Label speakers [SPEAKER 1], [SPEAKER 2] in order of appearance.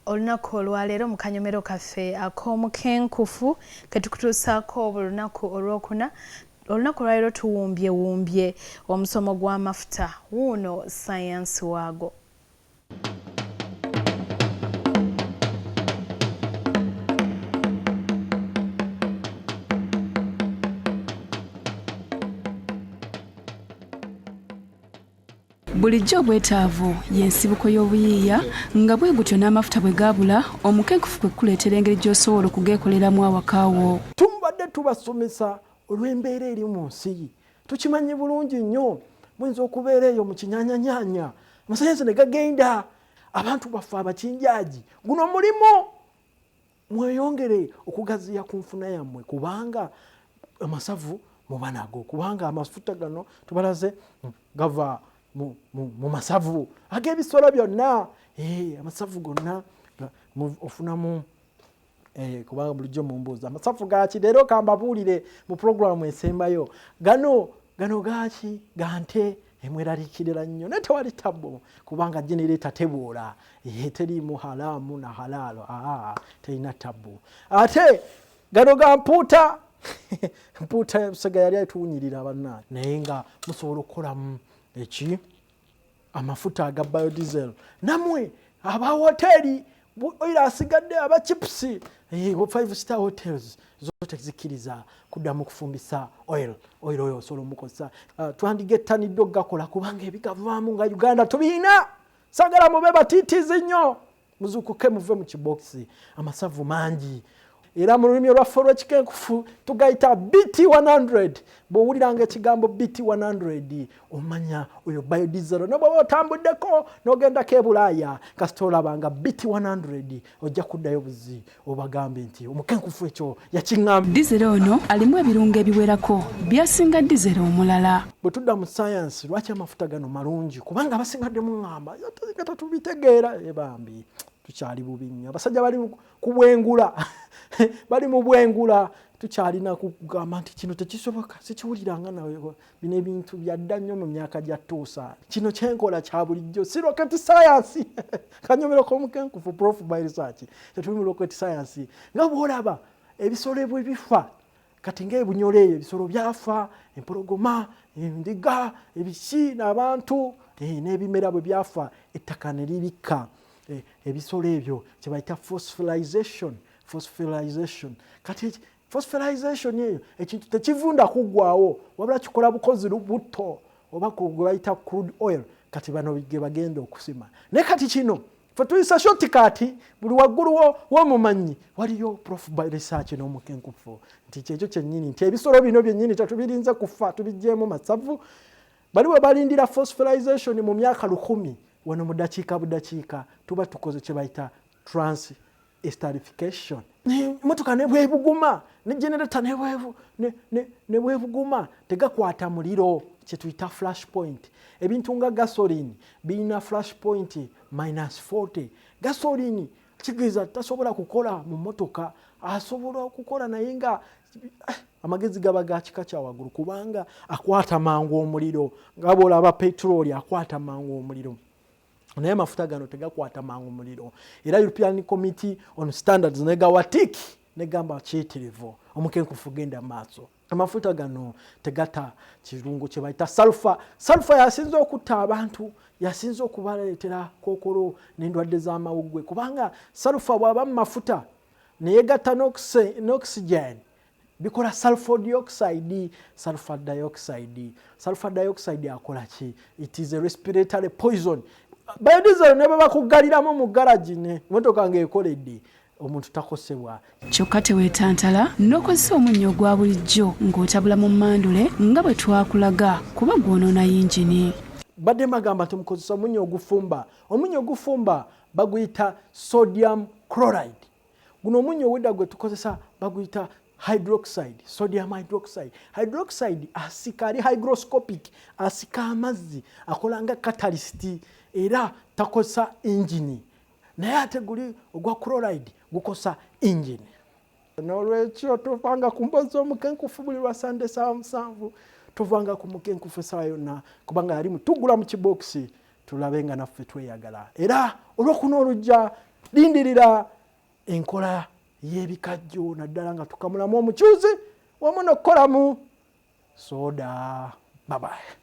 [SPEAKER 1] olunaku olwaleero mu kanyomero kaffe ak'omukenkufu ketukutuusaako olunaku olwokuna. Olunaku olwaleero tuwumbyewumbye omusomo gw'amafuta Wuuno saayansi waago.
[SPEAKER 2] Bulijjo obwetaavu y'ensibuko y'obuyiiya nga bwe gutyo n'amafuta bwe gaabula omukenkufu kwe kuleetera engeri gy'osobola okugeekoleramu awakaawo.
[SPEAKER 3] Tubadde tubasomesa olw'embeera eri mu nsi. Tukimanyi bulungi nnyo muyinza okubeera eyo mu kinyaanyanyaanya amasayansi ne gagenda abantu baffe abakinjaaji guno mulimo mweyongere okugaziya ku nfuna yammwe kubanga amasavu muba nago kubanga amafuta gano tubalaze gava mu masavu ag'ebisolo byonna amasavu gonna ofunamu kubanga bulijjo mumbuuza amasavu gaki leero kambabuulire mu programu esembayo gano gaki gante emweraliikirira nnyo naye tewali tabbo kubanga generator teboola teriimu halaamu na halaalo terina tabbo ate gano ga mpuuta mpuuta ebusega yali atuwunyirira bannaani naye nga musobola okukolamu eki amafuta aga biodiesel namwe aba hoteli oyo asigadde aba chips 5-star hotels zote zikiriza kuddamu kufumbisa oil oyo osobola mukozesa twandigettanidde okugakola kubanga ebigavaamu nga Uganda tubiina sagala mube batiitiizi nnyo muzuukuke muve mu kibokisi amasavu mangi era mu lulimi olwaffe olw'ekikenkufu tugayita BT100 bw'owuliranga ekigambo BT100 omanya oyo biodiesel n'obw'oba otambuddeko n'ogendako e Bulaaya kasita olabanga BT100 ojja kuddayo buzi obagambe nti omukenkufu ekyo yakiŋŋamba.
[SPEAKER 2] Diesel ono alimu ebirungo ebiwerako byasinga diesel omulala.
[SPEAKER 3] Bwe tudda mu saayansi lwaki amafuta gano malungi kubanga abasingaddemu ŋŋamba nga tatubitegeera bambi tukyali bubi nnyo abasajja bali kubwengula bali mu bwengula tukyalina kugamba nti kino tekisoboka sikiwuliranga nawe bino ebintu byadda nnyo mu myaka gyatuusa kino kyenkola kya bulijjo si rocket science kanyomero komukenkufu prof by research tetuli mu rocket science nga bw'olaba ebisolo bwe bifa kati ng'ebunyole eyo ebisolo byafa empologoma endiga ebisi n'abantu n'ebimera bwe byafa ettaka ne libikka ebisolo ebyo kye bayita fossilization kati fossilization eyo ekintu tekivunda kuggwaawo wabula kikola bukozi butto oba gwe bayita crude oil kati bano ge bagenda okusima naye kati kino fe tuyisa shortcut buli waggulu w'omumanyi waliyo prof by research n'omukenkufu nti kyekyo kyennyini nti ebisolo bino byennyini tetubirinze kufa tubiggyemu masavu baliwe balindira fossilization mu myaka 100 wano mu dakiika budakiika tuba tukoze kye bayita esterification emotoka nebwebuguma ne generator nebwebuguma tegakwata muliro kye tuyita flash point ebintu nga gasoline birina flash point -40 gasoline kigeza tasobola kukola mu motoka asobola okukola naye nga amagezi gaba ga kika kya waggulu kubanga akwata mangu omuliro nga bw'olaba petroli akwata mangu omuliro naye amafuta gano tegakwata mangu muliro era European Committee on Standards negawatiki negamba kiyitirivu omukenkufu genda maaso amafuta gano tegata kirungo kye bayita sulfur yasinze okutta abantu yasinze okubaleetera kookolo n'endwadde z'amawuggwe kubanga sulfur bw'aba mu mafuta neyegatta n'oxygen bikola sulfur dioxide akola ki? It is a respiratory poison. Biodiesel ne baba kugaliramu mu garage ne motoka ng'ekoledde omuntu takosebwa
[SPEAKER 2] kyokka teweetantala n'okozesa omunnyo ogwa bulijjo ng'otabula mu mmandule nga bwe twakulaga kuba gwonoona yingini.
[SPEAKER 3] Badde magamba tumukozesa omunnyo ogufumba baguyita sodium chloride guno omunnyo owedda gwe tukozesa baguyita sodium hydroxide asika ali hygroscopic asika amazzi akola nga catalyst era takosa engine naye ate guli ogwa chloride gukosa engine n'olwekyo tuvanga ku mpozi omukenkufu buli lwa Sunday saa 7 tuvanga ku mukenkufu saa yonna kubanga yali tugula mu kibokisi tulabe nga naffe tweyagala era olwokuna olujja lindirira enkola y'ebikajjo naddala nga tukamulamu omukyuzi wamu n'okukolamu soda. Bye bye.